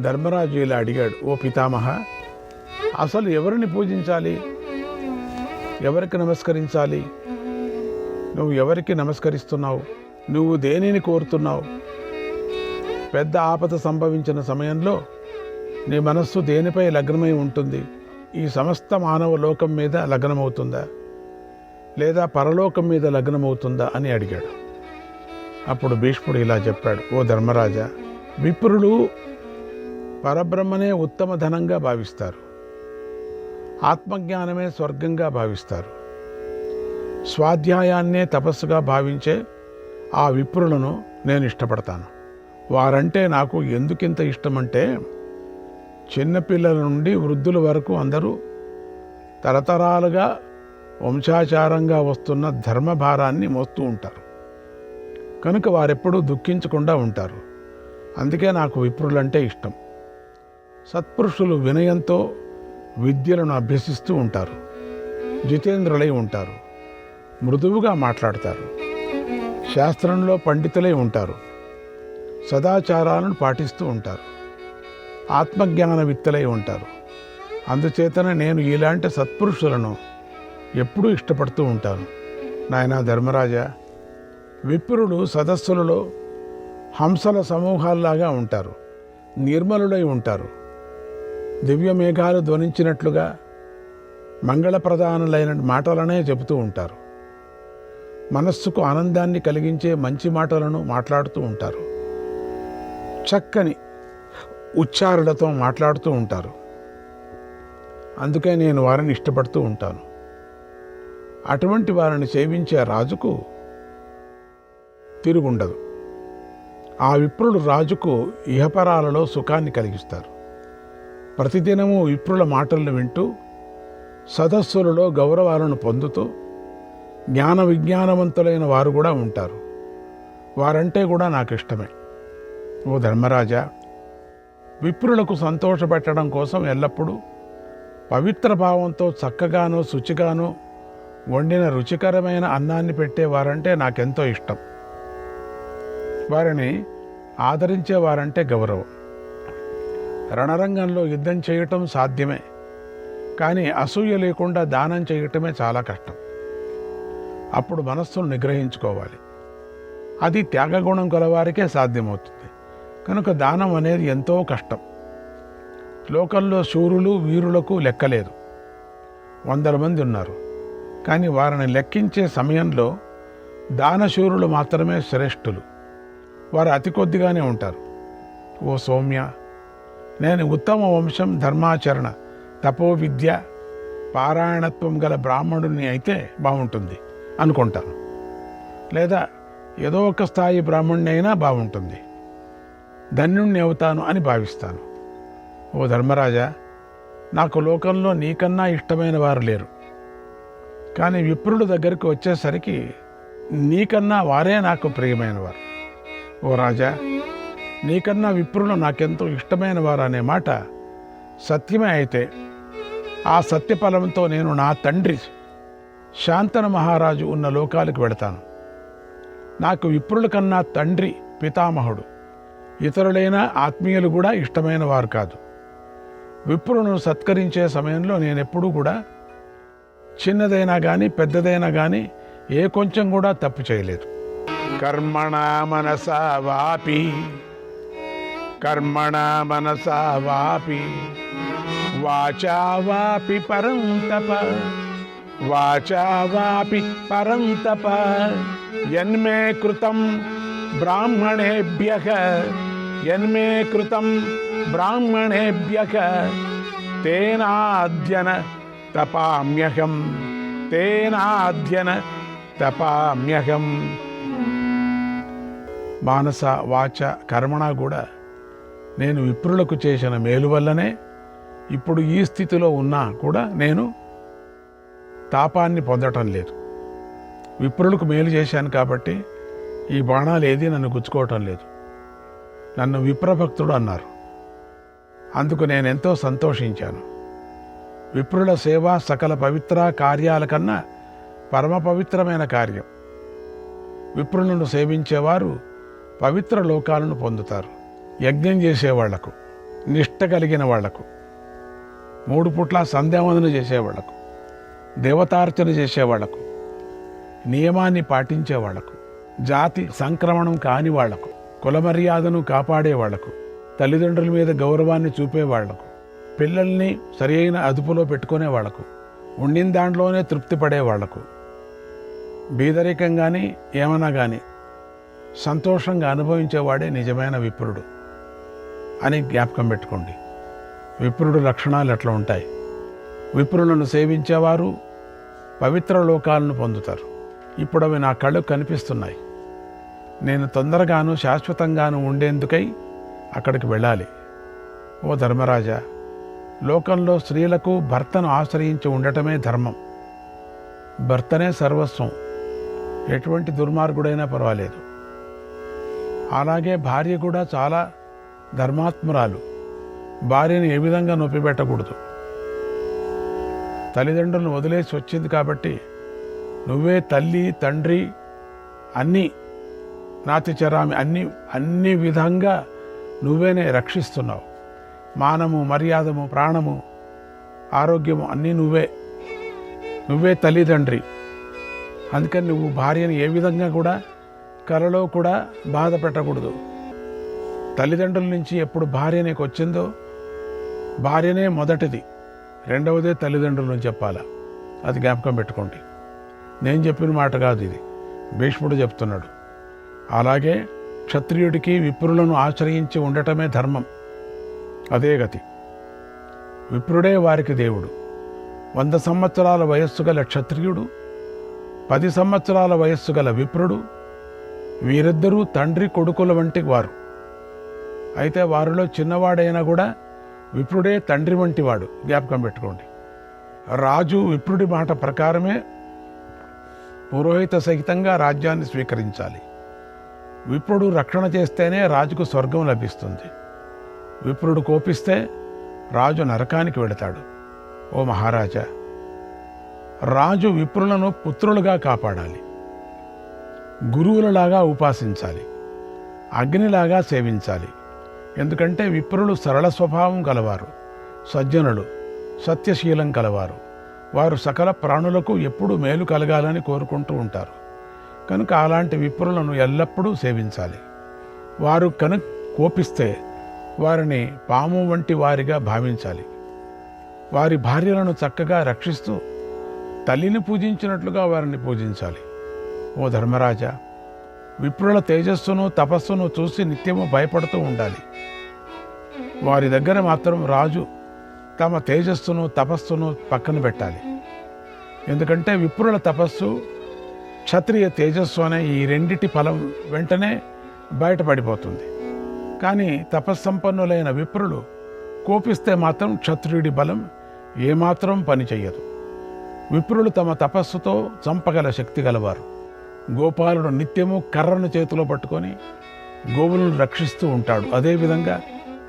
ధర్మరాజు ఇలా అడిగాడు, ఓ పితామహ, అసలు ఎవరిని పూజించాలి, ఎవరికి నమస్కరించాలి? నువ్వు ఎవరికి నమస్కరిస్తున్నావు? నువ్వు దేనిని కోరుతున్నావు? పెద్ద ఆపద సంభవించిన సమయంలో నీ మనస్సు దేనిపై లగ్నమై ఉంటుంది? ఈ సమస్త మానవ లోకం మీద లగ్నమవుతుందా, లేదా పరలోకం మీద లగ్నమవుతుందా అని అడిగాడు. అప్పుడు భీష్ముడు ఇలా చెప్పాడు, ఓ ధర్మరాజా, విప్రులు పరబ్రహ్మనే ఉత్తమ ధనంగా భావిస్తారు, ఆత్మజ్ఞానమే స్వర్గంగా భావిస్తారు. స్వాధ్యాయాన్నే తపస్సుగా భావించే ఆ విప్రులను నేను ఇష్టపడతాను. వారంటే నాకు ఎందుకింత ఇష్టమంటే, చిన్నపిల్లల నుండి వృద్ధుల వరకు అందరూ తరతరాలుగా వంశాచారంగా వస్తున్న ధర్మభారాన్ని మోస్తూ ఉంటారు కనుక వారెప్పుడూ దుఃఖించకుండా ఉంటారు. అందుకే నాకు విప్రులంటే ఇష్టం. సత్పురుషులు వినయంతో విద్యలను అభ్యసిస్తూ ఉంటారు, జితేంద్రులై ఉంటారు, మృదువుగా మాట్లాడతారు, శాస్త్రంలో పండితులై ఉంటారు, సదాచారాలను పాటిస్తూ ఉంటారు, ఆత్మజ్ఞాన విత్తలై ఉంటారు. అందుచేతనే నేను ఇలాంటి సత్పురుషులను ఎప్పుడూ ఇష్టపడుతూ ఉంటాను. నాయనా ధర్మరాజా, విప్రులు సదస్సులలో హంసల సమూహాల్లాగా ఉంటారు, నిర్మలులై ఉంటారు, దివ్య మేఘాలు ధ్వనించినట్లుగా మంగళప్రదానులైన మాటలనే చెబుతూ ఉంటారు. మనస్సుకు ఆనందాన్ని కలిగించే మంచి మాటలను మాట్లాడుతూ ఉంటారు, చక్కని ఉచ్చారులతో మాట్లాడుతూ ఉంటారు. అందుకే నేను వారిని ఇష్టపడుతూ ఉంటాను. అటువంటి వారిని సేవించే రాజుకు తిరుగుండదు. ఆ విప్రులు రాజుకు ఇహపరాలలో సుఖాన్ని కలిగిస్తారు. ప్రతిదినము విప్రుల మాటలను వింటూ సదస్సులలో గౌరవాలను పొందుతూ జ్ఞాన విజ్ఞానవంతులైన వారు కూడా ఉంటారు. వారంటే కూడా నాకు ఇష్టమే. ఓ ధర్మరాజా, విప్రులకు సంతోషపెట్టడం కోసం ఎల్లప్పుడూ పవిత్ర భావంతో చక్కగానో శుచిగానో వండిన రుచికరమైన అన్నాన్ని పెట్టేవారంటే నాకెంతో ఇష్టం. వారిని ఆదరించేవారంటే గౌరవం. రణరంగంలో యుద్ధం చేయటం సాధ్యమే, కానీ అసూయ లేకుండా దానం చేయటమే చాలా కష్టం. అప్పుడు మనస్సును నిగ్రహించుకోవాలి. అది త్యాగగుణం గలవారికే సాధ్యమవుతుంది. కనుక దానం అనేది ఎంతో కష్టం. లోకంలో శూరులు వీరులకు లెక్కలేదు. 100 మంది ఉన్నారు, కానీ వారిని లెక్కించే సమయంలో దానశూరులు మాత్రమే శ్రేష్ఠులు. వారు అతి కొద్దిగానే ఉంటారు. ఓ సౌమ్య, నేను ఉత్తమ వంశం, ధర్మాచరణ, తపో విద్య, పారాయణత్వం గల బ్రాహ్మణుని అయితే బాగుంటుంది అనుకుంటాను. లేదా ఏదో ఒక స్థాయి బ్రాహ్మణుని అయినా బాగుంటుంది, ధన్యుణ్ణి అవుతాను అని భావిస్తాను. ఓ ధర్మరాజా, నాకు లోకంలో నీకన్నా ఇష్టమైన వారు లేరు. కానీ విప్రుల దగ్గరికి వచ్చేసరికి నీకన్నా వారే నాకు ప్రియమైన వారు. ఓ రాజా, నీకన్నా విప్రులు నాకెంతో ఇష్టమైన వారు అనే మాట సత్యమే అయితే, ఆ సత్యఫలంతో నేను నా తండ్రి శాంతను మహారాజు ఉన్న లోకాలకు వెళతాను. నాకు విప్రుల కన్నా తండ్రి పితామహుడు, ఇతరులైన ఆత్మీయులు కూడా ఇష్టమైన వారు కాదు. విప్రులను సత్కరించే సమయంలో నేనెప్పుడూ కూడా చిన్నదైనా కానీ పెద్దదైనా కానీ ఏ కొంచెం కూడా తప్పు చేయలేదు. కర్మణ మనసా వాపి, కర్మణ మనసా వాపి, వాచా వాపి పరం తప, వాచా వాపి పరం తప, యన్మే కృతం బ్రాహ్మణేభ్యః, యన్మే కృతం బ్రాహ్మణేభ్యః, తేనాద్యన తపామ్యహం, తేనాద్యన తపామ్యహం. మానస వాచ కర్మణ కూడా నేను విప్రులకు చేసిన మేలు వల్లనే ఇప్పుడు ఈ స్థితిలో ఉన్నా కూడా నేను తాపాన్ని పొందటం లేదు. విప్రులకు మేలు చేశాను కాబట్టి ఈ బాణాలు ఏది నన్ను గుచ్చుకోవటం లేదు. నన్ను విప్రభక్తుడు అన్నారు, అందుకు నేనెంతో సంతోషించాను. విప్రుల సేవ సకల పవిత్ర కార్యాల కన్నా పరమ పవిత్రమైన కార్యం. విప్రులను సేవించేవారు పవిత్ర లోకాలను పొందుతారు. యజ్ఞం చేసేవాళ్లకు నిష్ట కలిగిన వాళ్లకు, 3 పూట్ల సంధ్యావందన చేసేవాళ్లకు, దేవతార్చన చేసేవాళ్లకు, నియమాన్ని పాటించేవాళ్లకు, జాతి సంక్రమణం కాని వాళ్లకు, కుల మర్యాదను కాపాడేవాళ్లకు, తల్లిదండ్రుల మీద గౌరవాన్ని చూపేవాళ్లకు, పిల్లల్ని సరి అయిన అదుపులో పెట్టుకునే వాళ్లకు, ఉండిన దాంట్లోనే తృప్తి పడేవాళ్లకు, బీదరికం కానీ ఏమన్నా కానీ సంతోషంగా అనుభవించేవాడే నిజమైన విప్రుడు అని జ్ఞాపకం పెట్టుకోండి. విప్రుడు లక్షణాలు ఎట్లా ఉంటాయి? విప్రులను సేవించేవారు పవిత్ర లోకాలను పొందుతారు. ఇప్పుడు అవి నా కళ్ళకు కనిపిస్తున్నాయి. నేను తొందరగాను శాశ్వతంగాను ఉండేందుకై అక్కడికి వెళ్ళాలి. ఓ ధర్మరాజా, లోకంలో స్త్రీలకు భర్తను ఆశ్రయించి ఉండటమే ధర్మం. భర్తనే సర్వస్వం. ఎటువంటి దుర్మార్గుడైనా పర్వాలేదు. అలాగే భార్య కూడా చాలా ధర్మాత్మురాలు. భార్యను ఏ విధంగా నొప్పిపెట్టకూడదు. తల్లిదండ్రులను వదిలేసి వచ్చింది కాబట్టి నువ్వే తల్లి తండ్రి అన్నీ నాతిచరామి అన్ని విధంగా నువ్వేనే రక్షిస్తున్నావు. మానము మర్యాదము ప్రాణము ఆరోగ్యము అన్నీ నువ్వే తల్లిదండ్రి. అందుకని నువ్వు భార్యను ఏ విధంగా కూడా కలలో కూడా బాధ పెట్టకూడదు. తల్లిదండ్రుల నుంచి ఎప్పుడు భార్య నీకు వచ్చిందో భార్యనే మొదటిది, రెండవదే తల్లిదండ్రులను చెప్పాలా. అది జ్ఞాపకం పెట్టుకోండి. నేను చెప్పిన మాట కాదు, ఇది భీష్ముడు చెప్తున్నాడు. అలాగే క్షత్రియుడికి విప్రులను ఆశ్రయించి ఉండటమే ధర్మం. అదే గతి. విప్రుడే వారికి దేవుడు. 100 సంవత్సరాల వయస్సు గల క్షత్రియుడు, 10 సంవత్సరాల వయస్సు గల విప్రుడు, వీరిద్దరూ తండ్రి కొడుకుల వంటి వారు. అయితే వారిలో చిన్నవాడైనా కూడా విప్రుడే తండ్రి వంటి వాడు. జ్ఞాపకం పెట్టుకోండి. రాజు విప్రుడి మాట ప్రకారమే పురోహిత సహితంగా రాజ్యాన్ని స్వీకరించాలి. విప్రుడు రక్షణ చేస్తేనే రాజుకు స్వర్గం లభిస్తుంది. విప్రుడు కోపిస్తే రాజు నరకానికి వెళతాడు. ఓ మహారాజా, రాజు విప్రులను పుత్రులుగా కాపాడాలి. గురువులలాగా ఉపాసించాలి. అగ్నిలాగా సేవించాలి. ఎందుకంటే విప్రులు సరళ స్వభావం కలవారు, సజ్జనులు, సత్యశీలం కలవారు. వారు సకల ప్రాణులకు ఎప్పుడూ మేలు కలగాలని కోరుకుంటూ ఉంటారు. కనుక అలాంటి విప్రులను ఎల్లప్పుడూ సేవించాలి. వారు కనుక కోపిస్తే వారిని పాము వంటి వారిగా భావించాలి. వారి భార్యలను చక్కగా రక్షిస్తూ తల్లిని పూజించినట్లుగా వారిని పూజించాలి. ఓ ధర్మరాజా, విప్రుల తేజస్సును తపస్సును చూసి నిత్యము భయపడుతూ ఉండాలి. వారి దగ్గర మాత్రం రాజు తమ తేజస్సును తపస్సును పక్కన పెట్టాలి. ఎందుకంటే విప్రుల తపస్సు, క్షత్రియ తేజస్సు అనే ఈ రెండిటి ఫలం వెంటనే బయటపడిపోతుంది. కానీ తపస్సంపన్నులైన విప్రులు కోపిస్తే మాత్రం క్షత్రియుడి బలం ఏమాత్రం పనిచెయ్యదు. విప్రులు తమ తపస్సుతో చంపగల శక్తి గలవారు. గోపాలుడు నిత్యము కర్రను చేతిలో పట్టుకొని గోవులను రక్షిస్తూ ఉంటాడు. అదేవిధంగా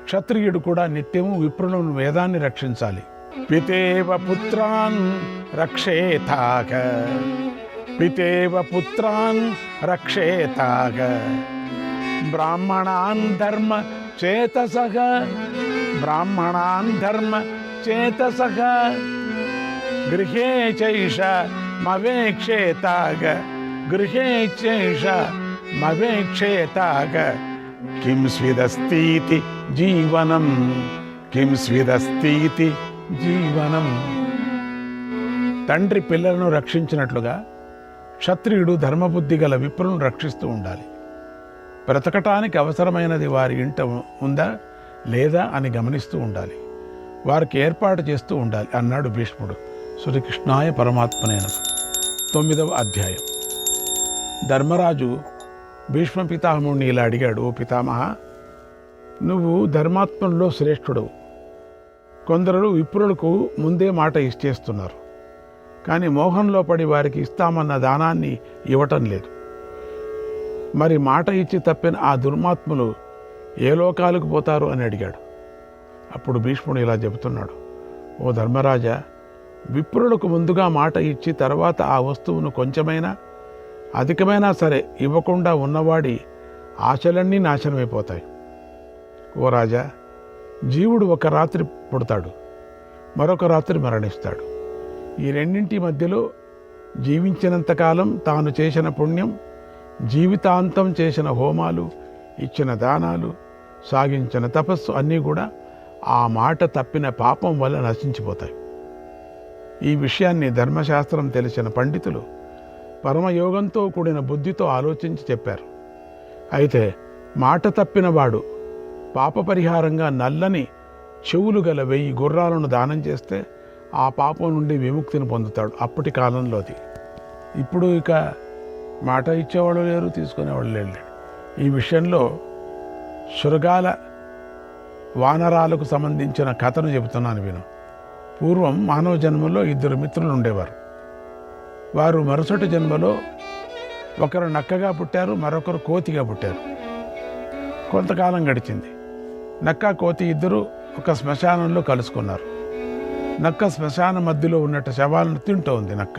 క్షత్రియుడు కూడా నిత్యము విప్రులను వేదాన్ని రక్షించాలి. పితేవ పుత్రాన్ రక్షేతాగ, పితేవ పుత్రాన్ రక్షేతాగ, బ్రాహ్మణాన్ ధర్మ చేతసః, బ్రాహ్మణాన్ ధర్మ చేతసః, గృహే చైష మవేక్షేతాగ, గృహే చైష మవేక్షేతాగ, కిం స్విదస్तीति జీవనం, కిం స్విదస్तीति జీవనం. తండ్రి పిల్లలను రక్షించినట్లుగా క్షత్రియుడు ధర్మబుద్ధి గల విప్రులను రక్షిస్తూ ఉండాలి. బ్రతకటానికి అవసరమైనది వారి ఇంట ఉందా లేదా అని గమనిస్తూ ఉండాలి. వారికి ఏర్పాటు చేస్తూ ఉండాలి అన్నాడు భీష్ముడు. శ్రీకృష్ణాయ పరమాత్మనే నమః. 9వ అధ్యాయం. ధర్మరాజు భీష్మ పితామహుడిని ఇలా అడిగాడు. ఓ పితామహ, నువ్వు ధర్మాత్మంలో శ్రేష్ఠుడవు. కొందరు విప్రులకు ముందే మాట ఇచ్చేస్తున్నారు. కానీ మోహంలో పడి వారికి ఇస్తామన్న దానాన్ని ఇవ్వటం లేదు. మరి మాట ఇచ్చి తప్పిన ఆ దుర్మాత్ములు ఏ లోకాలకు పోతారు అని అడిగాడు. అప్పుడు భీష్ముడు ఇలా చెబుతున్నాడు. ఓ ధర్మరాజా, విప్రులకు ముందుగా మాట ఇచ్చి తర్వాత ఆ వస్తువును కొంచెమైనా అధికమైనా సరే ఇవ్వకుండా ఉన్నవాడి ఆశలన్నీ నాశనమైపోతాయి. ఓ రాజా, జీవుడు ఒక రాత్రి పుడతాడు, మరొక రాత్రి మరణిస్తాడు. ఈ రెండింటి మధ్యలో జీవించినంతకాలం తాను చేసిన పుణ్యం, జీవితాంతం చేసిన హోమాలు, ఇచ్చిన దానాలు, సాగించిన తపస్సు అన్నీ కూడా ఆ మాట తప్పిన పాపం వల్ల నశించిపోతాయి. ఈ విషయాన్ని ధర్మశాస్త్రం తెలిసిన పండితులు పరమయోగంతో కూడిన బుద్ధితో ఆలోచించి చెప్పారు. అయితే మాట తప్పిన వాడు పాప పరిహారంగా నల్లని చెవులు గల 1000 గుర్రాలను దానం చేస్తే ఆ పాపం నుండి విముక్తిని పొందుతాడు. అప్పటి కాలంలోది. ఇప్పుడు ఇక మాట ఇచ్చేవాళ్ళు లేరు, తీసుకునేవాళ్ళు లేరు. ఈ విషయంలో శృగాల వానరాలకు సంబంధించిన కథను చెబుతున్నాను విను. పూర్వం మానవ జన్మలో 2 మిత్రులు ఉండేవారు. వారు మరుసటి జన్మలో ఒకరు నక్కగా పుట్టారు, మరొకరు కోతిగా పుట్టారు. కొంతకాలం గడిచింది. నక్క, కోతి ఇద్దరు ఒక శ్మశానంలో కలుసుకున్నారు. నక్క శ్మశాన మధ్యలో ఉన్నట్టు శవాలను తింటూ ఉంది. నక్క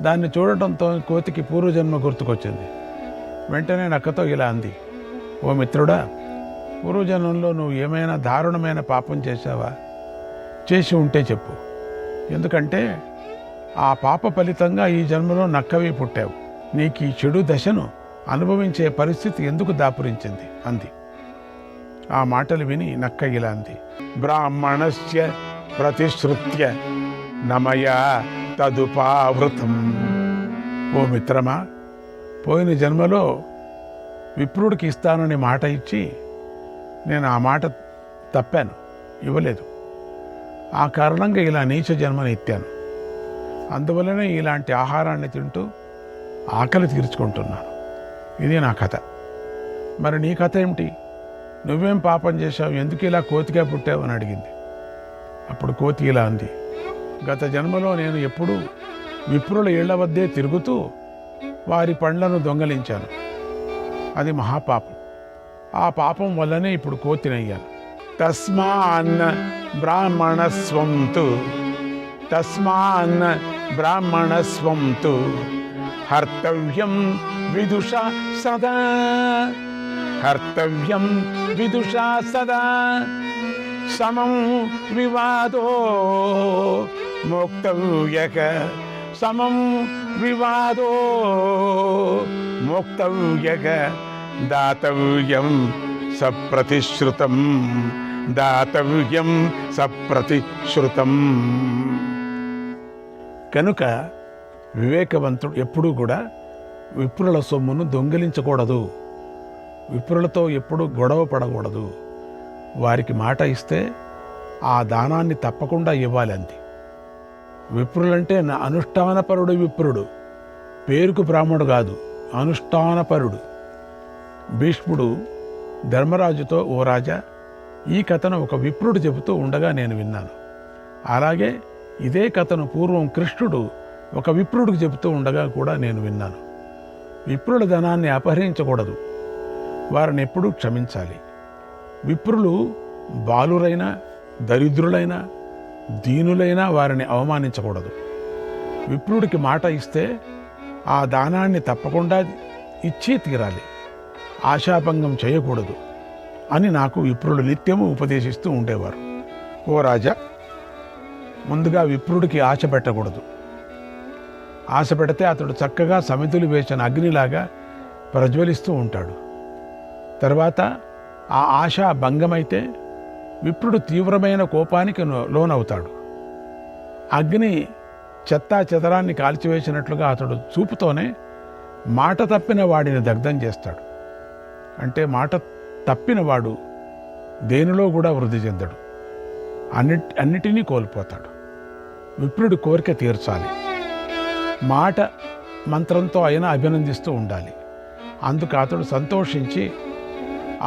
దాన్ని చూడటంతో కోతికి పూర్వజన్మ గుర్తుకొచ్చింది. వెంటనే నక్కతో ఇలా అంది, ఓ మిత్రుడా, పూర్వజన్మంలో నువ్వు ఏమైనా దారుణమైన పాపం చేశావా? చేసి ఉంటే చెప్పు. ఎందుకంటే ఆ పాప ఫలితంగా ఈ జన్మలో నక్కవి పుట్టావు. నీకు ఈ చెడు దశను అనుభవించే పరిస్థితి ఎందుకు దాపురించింది అంది. ఆ మాటలు విని నక్క ఇలా అంది, బ్రాహ్మణస్య ప్రతిశ్రుత్య నమయా తదుపావృతం. ఓ మిత్రమా, పోయిన జన్మలో విప్రుడికి ఇస్తానని మాట ఇచ్చి నేను ఆ మాట తప్పాను, ఇవ్వలేదు. ఆ కారణంగా ఇలా నీచ జన్మని ఎత్తాను. అందువల్లనే ఇలాంటి ఆహారాన్ని తింటూ ఆకలి తీర్చుకుంటున్నాను. ఇది నా కథ. మరి నీ కథ ఏమిటి? నువ్వేం పాపం చేశావు? ఎందుకు ఇలా కోతిగా పుట్టావు అని అడిగింది. అప్పుడు కోతి ఇలా అంది, గత జన్మలో నేను ఎప్పుడూ విప్రుల ఇళ్ల వద్దే తిరుగుతూ వారి పండ్లను దొంగలించాను. అది మహాపాపం. ఆ పాపం వల్లనే ఇప్పుడు కోతినయ్యాను. తస్మాన్ బ్రాహ్మణస్వంతు తస్మాన్ బ్రాహ్మణస్వంతు హర్తవ్యం విదుషా సదా హర్తవ్యం విదుషా సదా సమం వివాదో మోక్తవ్యక సమం వివాదో మోక్తవ్యక దాతవ్యం సప్రతిశ్రుతం దాతవ్యం సప్రతిశ్రుతం. కనుక వివేకవంతుడు ఎప్పుడూ కూడా విప్రుల సొమ్మును దొంగిలించకూడదు, విప్రులతో ఎప్పుడూ గొడవ పడకూడదు. వారికి మాట ఇస్తే ఆ దానాన్ని తప్పకుండా ఇవ్వాలి అంది. విప్రులంటే నా అనుష్ఠానపరుడు విప్రుడు, పేరుకు బ్రాహ్మణుడు కాదు, అనుష్ఠానపరుడు. భీష్ముడు ధర్మరాజుతో, ఓ రాజా, ఈ కథను ఒక విప్రుడు చెబుతూ ఉండగా నేను విన్నాను. అలాగే ఇదే కథను పూర్వం కృష్ణుడు ఒక విప్రుడికి చెబుతూ ఉండగా కూడా నేను విన్నాను. విప్రుల ధనాన్ని అపహరించకూడదు, వారిని ఎప్పుడూ క్షమించాలి. విప్రులు బాలురైనా, దరిద్రులైనా, దీనులైనా వారిని అవమానించకూడదు. విప్రుడికి మాట ఇస్తే ఆ దానాన్ని తప్పకుండా ఇచ్చి తీరాలి, ఆశాభంగం చేయకూడదు అని నాకు విప్రులు నిత్యము ఉపదేశిస్తూ ఉండేవారు. ఓ రాజా, ముందుగా విప్రుడికి ఆశ పెట్టకూడదు. ఆశ పెడితే అతడు చక్కగా సమితులు వేసిన అగ్నిలాగా ప్రజ్వలిస్తూ ఉంటాడు. తర్వాత ఆ ఆశ భంగమైతే విప్రుడు తీవ్రమైన కోపానికి లోనవుతాడు. అగ్ని చెత్తా చెదరాన్ని కాల్చివేసినట్లుగా అతడు చూపుతోనే మాట తప్పిన వాడిని దగ్ధం చేస్తాడు. అంటే మాట తప్పిన వాడు దేనిలో కూడా వృద్ధి చెందడు, అన్నిటినీ కోల్పోతాడు. విప్రుడి కోరిక తీర్చాలి, మాట మంత్రంతో అయినా అభినందిస్తూ ఉండాలి. అందుకు అతడు సంతోషించి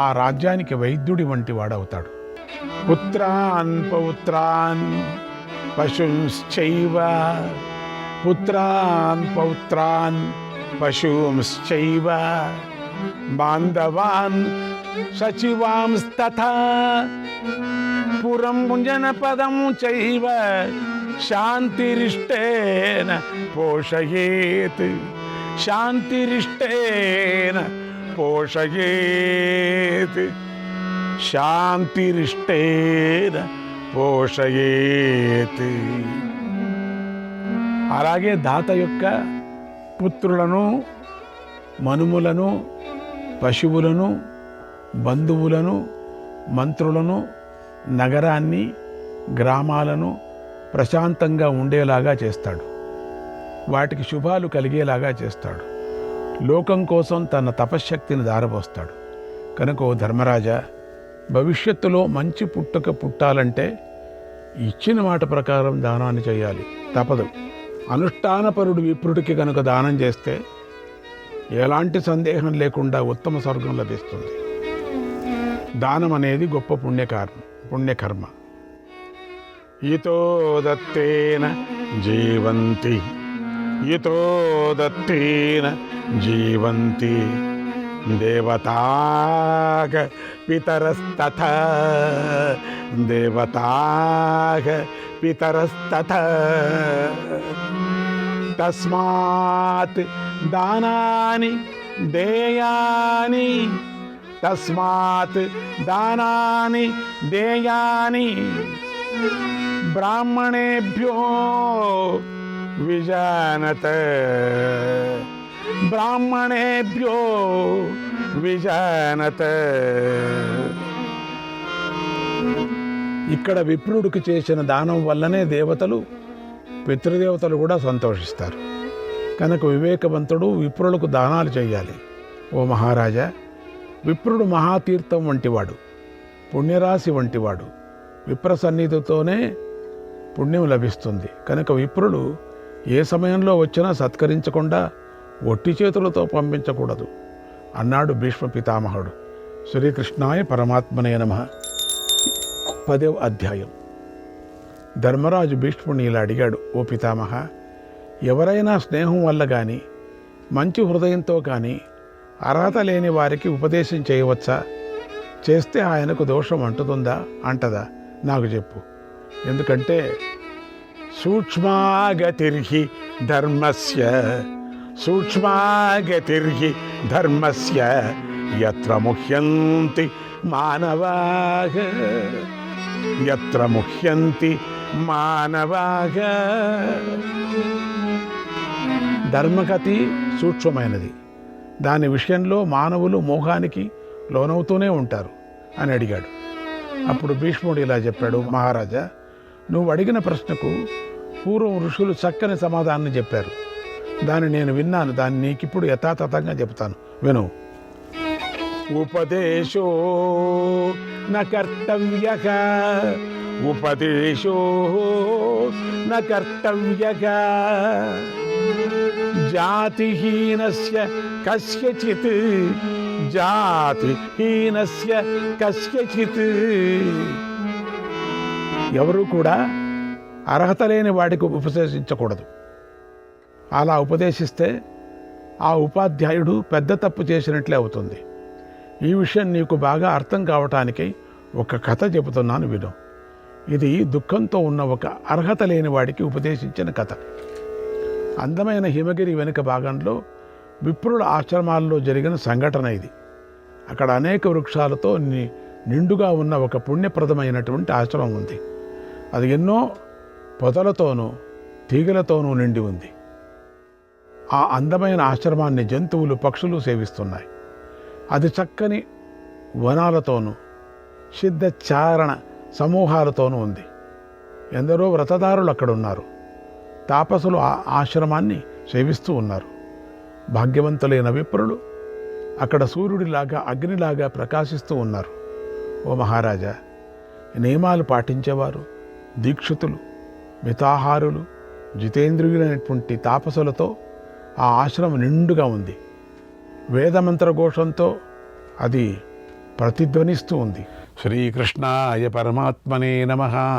ఆ రాజ్యానికి వైద్యుడి వంటి వాడవుతాడు. పుత్రాన్ పౌత్రాన్ పశుంశ్చైవ పుత్రాన్ పౌత్రాన్ పశూంశ్చైవ బాంధవాన్ సచివాంస్తథా పురం జనపదం చైవ శాంతిరిష్టేన పోషయేత్ శాంతిరిష్టేన పోషయేత్. శాంతిరిష్టేన పోషయేత్. అలాగే దాత యొక్క పుత్రులను, మనుములను, పశువులను, బంధువులను, మంత్రులను, నగరాన్ని, గ్రామాలను ప్రశాంతంగా ఉండేలాగా చేస్తాడు. వాటికి శుభాలు కలిగేలాగా చేస్తాడు. లోకం కోసం తన తపశ్శక్తిని దారపోస్తాడు. కనుక ఓ ధర్మరాజా, భవిష్యత్తులో మంచి పుట్టుక పుట్టాలంటే ఇచ్చిన మాట ప్రకారం దానాన్ని చేయాలి, తప్పదు. అనుష్ఠానపరుడు విప్రుడికి కనుక దానం చేస్తే ఎలాంటి సందేహం లేకుండా ఉత్తమ స్వర్గం లభిస్తుంది. దానం అనేది గొప్ప పుణ్యకర్మ. ఇతో దత్తేన జీవంతి, ఇతో దత్తేన జీవంతి దేవతాః పితరస్తథా, దేవతాః పితరస్తథా. తస్మాత్ దానాని దేయాని, తస్మాత్ దానాని దేయాని బ్రాహ్మణేభ్యో విజానత, బ్రాహ్మణేభ్యో విజానత. ఇక్కడ విప్రుడికి చేసిన దానం వల్లనే దేవతలు, పితృదేవతలు కూడా సంతోషిస్తారు. కనుక వివేకవంతుడు విప్రులకు దానాలు చేయాలి. ఓ మహారాజా, విప్రుడు మహాతీర్థం వంటివాడు, పుణ్యరాశి వంటివాడు. విప్ర సన్నిధితోనే పుణ్యం లభిస్తుంది. కనుక విప్రుడు ఏ సమయంలో వచ్చినా సత్కరించకుండా ఒట్టి చేతులతో పంపించకూడదు అన్నాడు భీష్మ పితామహుడు. శ్రీకృష్ణాయ పరమాత్మనే నమః. 10వ అధ్యాయం. ధర్మరాజు భీష్ముని ఇలా అడిగాడు, ఓ పితామహ, ఎవరైనా స్నేహం వల్ల కానీ, మంచి హృదయంతో కానీ అర్హత లేని వారికి ఉపదేశం చేయవచ్చా? చేస్తే ఆయనకు దోషం అంటుతుందా, అంటదా? నాకు చెప్పు. ఎందుకంటే సూక్ష్మాగతిర్హి ధర్మస్య, సూక్ష్మాగతిర్హి ధర్మస్య యత్ర ముహ్యంతి మానవాః, యత్ర ముహ్యంతి మానవాః. ధర్మగతి సూక్ష్మమైనది. దాని విషయంలో మానవులు మోహానికి లోనవుతూనే ఉంటారు అని అడిగాడు. అప్పుడు భీష్ముడు ఇలా చెప్పాడు, మహారాజా, నువ్వు అడిగిన ప్రశ్నకు పూర్వం ఋషులు చక్కని సమాధానం చెప్పారు. దాన్ని నేను విన్నాను. దాన్ని నీకిప్పుడు యథాతథంగా చెప్తాను, విను. ఉపదేశో న కర్తవ్యః, ఉపదేశో న కర్తవ్యః జాతిహీనస్య కస్యచిత్, జాతిహీనస్య కస్యచిత్. ఎవరు కూడా అర్హత లేని వాడికి ఉపదేశించకూడదు. అలా ఉపదేశిస్తే ఆ ఉపాధ్యాయుడు పెద్ద తప్పు చేసినట్లే అవుతుంది. ఈ విషయం నీకు బాగా అర్థం కావటానికి ఒక కథ చెబుతున్నాను, విను. ఇది దుఃఖంతో ఉన్న ఒక అర్హత లేని వాడికి ఉపదేశించిన కథ. అందమైన హిమగిరి వెనుక భాగంలో విప్రుల ఆశ్రమాల్లో జరిగిన సంఘటన ఇది. అక్కడ అనేక వృక్షాలతో నిండుగా ఉన్న ఒక పుణ్యప్రదమైనటువంటి ఆశ్రమం ఉంది. అది ఎన్నో పొదలతోనూ తీగలతోనూ నిండి ఉంది. ఆ అందమైన ఆశ్రమాన్ని జంతువులు, పక్షులు సేవిస్తున్నాయి. అది చక్కని వనాలతోనూ సిద్ధచారణ సమూహాలతోనూ ఉంది. ఎందరో వ్రతదారులు అక్కడున్నారు. తాపసులు ఆ ఆశ్రమాన్ని సేవిస్తూ ఉన్నారు. భాగ్యవంతులైన విప్రులు అక్కడ సూర్యుడిలాగా, అగ్నిలాగా ప్రకాశిస్తూ ఉన్నారు. ఓ మహారాజా, నియమాలు పాటించేవారు, దీక్షితులు, మితాహారులు, జితేంద్రియులైనటువంటి తాపసులతో ఆ ఆశ్రమం నిండుగా ఉంది. వేదమంత్ర ఘోషంతో అది ప్రతిధ్వనిస్తూ ఉంది. శ్రీకృష్ణాయ పరమాత్మనే నమః.